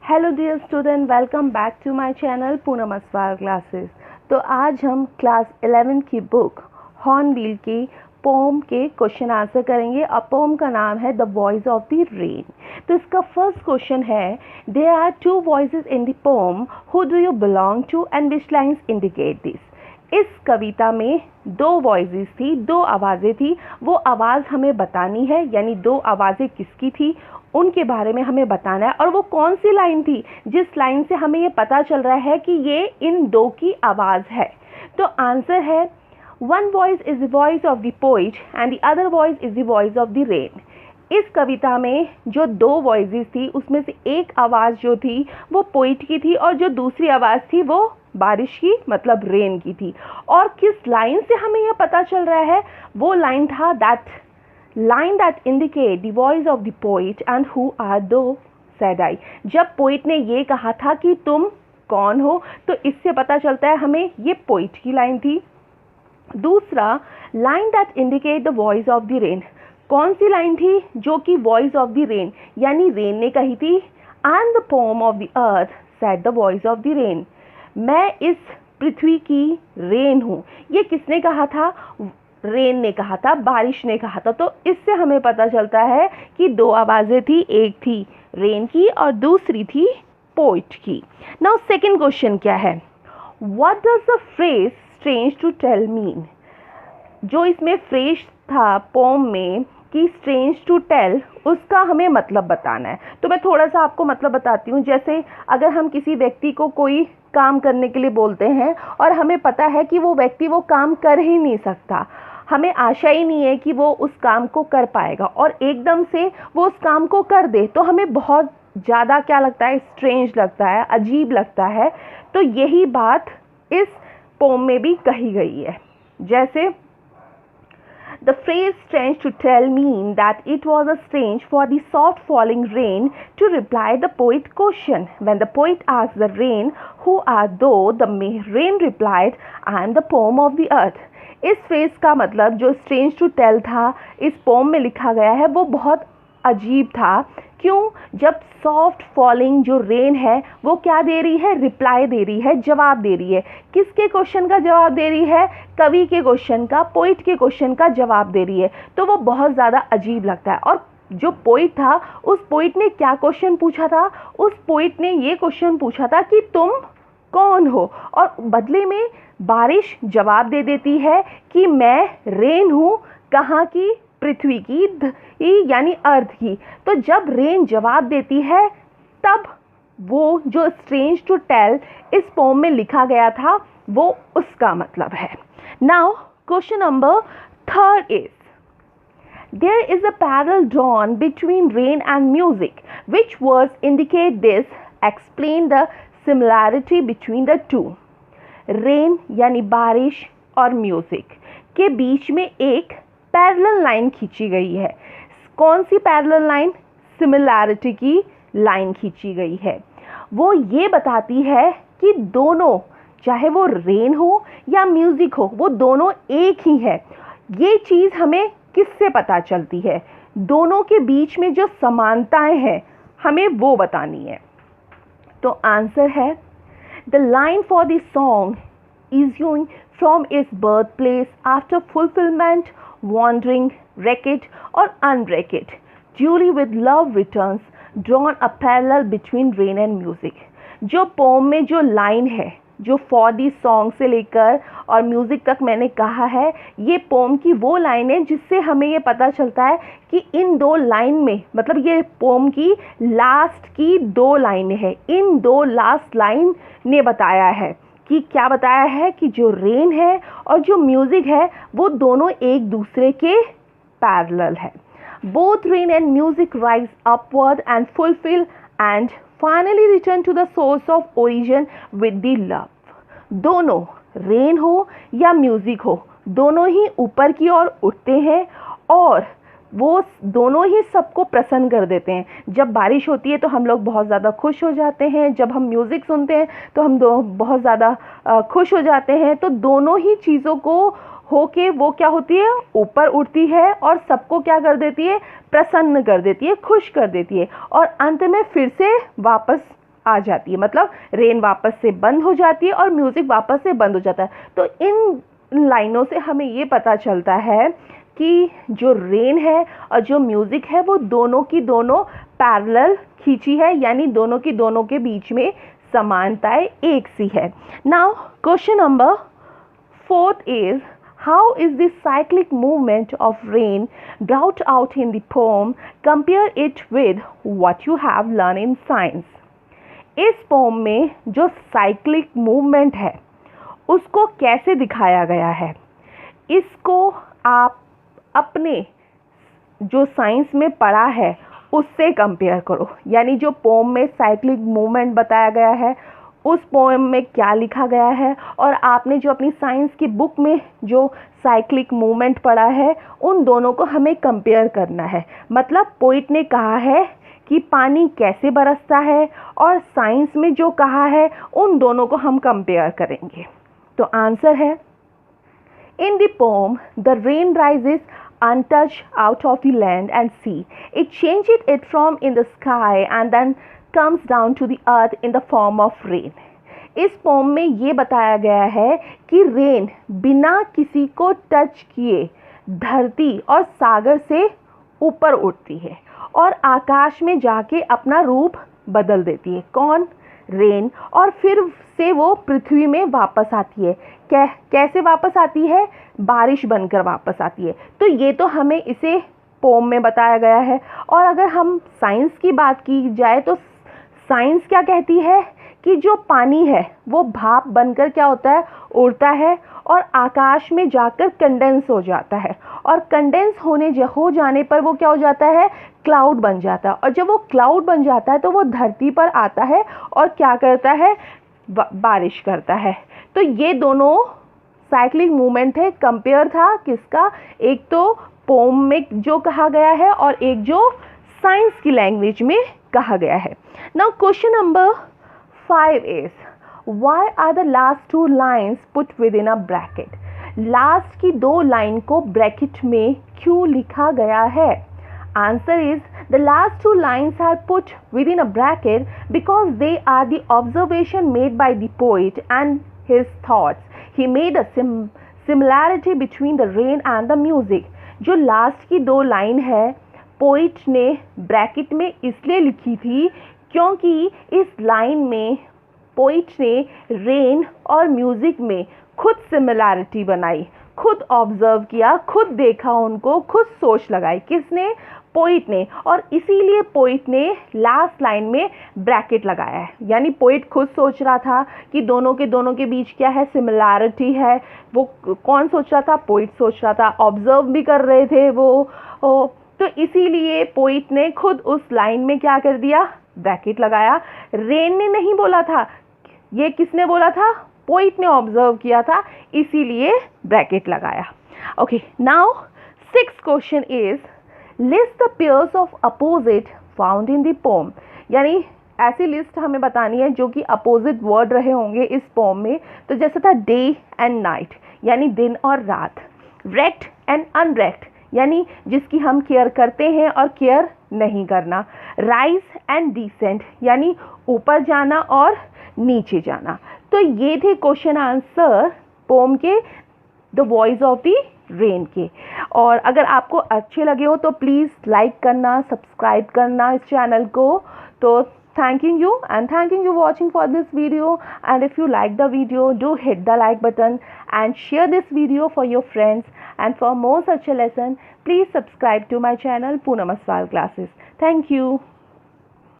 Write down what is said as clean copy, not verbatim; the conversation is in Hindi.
Hello dear student, welcome back to my channel Poonam Aswal classes. तो आज हम क्लास 11 की बुक हॉर्नबिल की पोम के क्वेश्चन आंसर करेंगे। और पोम का नाम है the voice of the rain. तो इसका फर्स्ट क्वेश्चन है, there are two voices in the poem, who do you belong to and which lines indicate this. इस कविता में दो वॉइसेस थी, दो आवाज़ें थी। वो आवाज़ हमें बतानी है, यानी दो आवाज़ें किसकी थी उनके बारे में हमें बताना है। और वो कौन सी लाइन थी जिस लाइन से हमें ये पता चल रहा है कि ये इन दो की आवाज़ है। तो आंसर है, one voice is the voice of the poet and the other voice is the voice of the rain. इस कविता में जो दो वॉइसेस थी उसमें से एक आवाज़ जो थी वो पोइट की थी और जो दूसरी आवाज़ थी वो बारिश की, मतलब रेन की थी। और किस लाइन से हमें यह पता चल रहा है, वो लाइन था line that indicate the voice of the poet and who are those, said I। जब पोइट ने ये कहा था कि तुम कौन हो, तो इससे पता चलता है हमें ये पोइट की लाइन थी। दूसरा, line that indicate the voice of the rain, कौन सी लाइन थी जो कि voice of the rain यानी रेन ने कही थी। and the poem of the earth said the voice of the rain, मैं इस पृथ्वी की रेन हूँ। ये किसने कहा था? रेन ने कहा था, बारिश ने कहा था। तो इससे हमें पता चलता है कि दो आवाज़ें थी, एक थी रेन की और दूसरी थी पोइट की। नाउ सेकंड क्वेश्चन क्या है, what does the phrase strange to tell mean. जो इसमें फ्रेज था पोम में कि स्ट्रेंज टू टेल, उसका हमें मतलब बताना है। तो मैं थोड़ा सा आपको मतलब बताती हूँ। जैसे अगर हम किसी व्यक्ति को कोई काम करने के लिए बोलते हैं और हमें पता है कि वो व्यक्ति वो काम कर ही नहीं सकता, हमें आशा ही नहीं है कि वो उस काम को कर पाएगा, और एकदम से वो उस काम को कर दे, तो हमें बहुत ज़्यादा क्या लगता है, स्ट्रेंज लगता है, अजीब लगता है। तो यही बात इस पोम में भी कही गई है। जैसे the phrase strange to tell mean that it was a strange for the soft falling rain to reply the poet question. When the poet asked the rain, who are thou, the rain replied, I am the poem of the earth. इस फ्रेज का मतलब जो स्ट्रेंज टू टेल था, इस पोम में लिखा गया है, वो बहुत अजीब था। क्यों? जब सॉफ्ट फॉलिंग जो रेन है वो क्या दे रही है, रिप्लाई दे रही है, जवाब दे रही है। किसके क्वेश्चन का जवाब दे रही है? कवि के क्वेश्चन का, पोइट के क्वेश्चन का जवाब दे रही है। तो वो बहुत ज़्यादा अजीब लगता है। और जो पोइट था, उस पोइट ने क्या क्वेश्चन पूछा था? उस पोइट ने ये क्वेश्चन पूछा था कि तुम कौन हो, और बदले में बारिश जवाब दे देती है कि मैं रेन हूँ। कहाँ की? पृथ्वी की, यानी अर्थ की। तो जब रेन जवाब देती है, तब वो जो स्ट्रेंज टू टेल इस पोम में लिखा गया था वो उसका मतलब है। Now question number third is, there is a parallel drawn between rain and music. Which words indicate this? Explain the similarity between the two. Rain यानी बारिश और म्यूज़िक के बीच में एक पैरेलल लाइन खींची गई है। कौन सी पैरेलल लाइन? सिमिलैरिटी की लाइन खींची गई है। वो ये बताती है कि दोनों, चाहे वो रेन हो या म्यूज़िक हो, वो दोनों एक ही है। ये चीज़ हमें किससे पता चलती है? दोनों के बीच में जो समानताएं हैं हमें वो बतानी है। तो आंसर है, the line for the song issuing from its birthplace after fulfillment, wandering, wrecked or unwrecked, duly with love returns, drawn a parallel between rain and music। जो पोम में जो लाइन है, जो फॉर दी सॉन्ग से लेकर और म्यूज़िक तक मैंने कहा है, ये पोम की वो लाइन है जिससे हमें ये पता चलता है कि इन दो लाइन में, मतलब ये पोम की लास्ट की दो लाइनें हैं। इन दो लास्ट लाइन ने बताया है कि क्या बताया है कि जो रेन है और जो म्यूज़िक है वो दोनों एक दूसरे के पैरेलल है। Both rain and music rise upward and fulfil and finally return to the source of origin with the love. दोनों, रेन हो या म्यूज़िक हो, दोनों ही ऊपर की ओर उठते हैं और वो दोनों ही सबको प्रसन्न कर देते हैं। जब बारिश होती है तो हम लोग बहुत ज़्यादा खुश हो जाते हैं, जब हम म्यूज़िक सुनते हैं तो हम बहुत ज़्यादा खुश हो जाते हैं। तो दोनों ही चीज़ों को होके वो क्या होती है, ऊपर उठती है और सबको क्या कर देती है, प्रसन्न कर देती है, खुश कर देती है, और अंत में फिर से वापस आ जाती है, मतलब रेन वापस से बंद हो जाती है और म्यूज़िक वापस से बंद हो जाता है। तो इन लाइनों से हमें ये पता चलता है कि जो रेन है और जो म्यूज़िक है वो दोनों की दोनों पैरेलल खींची है, यानी दोनों की दोनों के बीच में समानताएं एक सी है। Now question number 4 is, how is the cyclic movement of rain brought out in the poem? Compare it with what you have learned in science. इस पोम में जो साइक्लिक मूवमेंट है उसको कैसे दिखाया गया है, इसको आप अपने जो साइंस में पढ़ा है उससे कंपेयर करो। यानी जो पोम में साइक्लिक मूवमेंट बताया गया है उस पोएम में क्या लिखा गया है, और आपने जो अपनी साइंस की बुक में जो साइक्लिक मूवमेंट पढ़ा है उन दोनों को हमें कंपेयर करना है। मतलब पोइट ने कहा है कि पानी कैसे बरसता है और साइंस में जो कहा है उन दोनों को हम कंपेयर करेंगे। तो आंसर है, इन the pome the rain rises untouched out of the land and sea. It changes it from in the sky and then comes down to the earth in the form of rain. इस पोम में ये बताया गया है कि रेन बिना किसी को टच किए धरती और सागर से ऊपर उठती है और आकाश में जाके अपना रूप बदल देती है। कौन? रेन। और फिर से वो पृथ्वी में वापस आती है। कैसे वापस आती है? बारिश बनकर वापस आती है। तो ये तो हमें इसे पोम में बताया गया है। और अगर हम साइंस की बात की जाए तो साइंस क्या कहती है कि जो पानी है वो भाप बनकर क्या होता है? उड़ता है और आकाश में जाकर कंडेंस हो जाता है, और कंडेंस हो जाने पर वो क्या हो जाता है? क्लाउड बन जाता है। और जब वो क्लाउड बन जाता है तो वो धरती पर आता है और क्या करता है? बारिश करता है। तो ये दोनों साइक्लिक मूवमेंट है। कंपेयर था किसका? एक तो पोम में जो कहा गया है और एक जो साइंस की लैंग्वेज में कहा गया है। Now question number 5 is, why are the last 2 lines put within a bracket? Last की 2 लाइन को ब्रैकेट में क्यों लिखा गया है? Answer is, the last 2 lines are put within a bracket because they are the observation made by the poet and his thoughts. He made a similarity between the rain and the music. जो लास्ट की 2 लाइन है पोइट ने ब्रैकेट में इसलिए लिखी थी क्योंकि इस लाइन में पोइट ने रेन और म्यूज़िक में खुद सिमिलैरिटी बनाई, खुद ऑब्जर्व किया, खुद देखा उनको, खुद सोच लगाई। किसने? पोइट ने। और इसीलिए पोइट ने लास्ट लाइन में ब्रैकेट लगाया है। यानी पोइट खुद सोच रहा था कि दोनों के बीच क्या है? सिमिलैरिटी है। वो कौन सोच रहा था? पोइट सोच रहा था। ऑब्जर्व भी कर रहे थे वो। तो इसीलिए पोइट ने खुद उस लाइन में क्या कर दिया? ब्रैकेट लगाया। रेन ने नहीं बोला था, ये किसने बोला था? पोइट ने ऑब्जर्व किया था, इसीलिए ब्रैकेट लगाया। Okay, now 6th question is, list the pairs of opposite found in the pome. यानी ऐसी लिस्ट हमें बतानी है जो कि अपोजिट वर्ड रहे होंगे इस पोम में। तो जैसे था डे एंड नाइट, यानी दिन और रात। रेक्ट एंड अनरेक्ट, यानी जिसकी हम केयर करते हैं और केयर नहीं करना। राइज एंड डिसेंट, यानी ऊपर जाना और नीचे जाना। तो ये थे क्वेश्चन आंसर पोम के the voice of the rain के। और अगर आपको अच्छे लगे हो तो प्लीज़ लाइक करना, सब्सक्राइब करना इस चैनल को। तो thanking you watching for this video, and if you like the video, do hit the like button and share this video for your friends, and for more such a lesson please subscribe to my channel Poonam Aswal Classes. Thank you.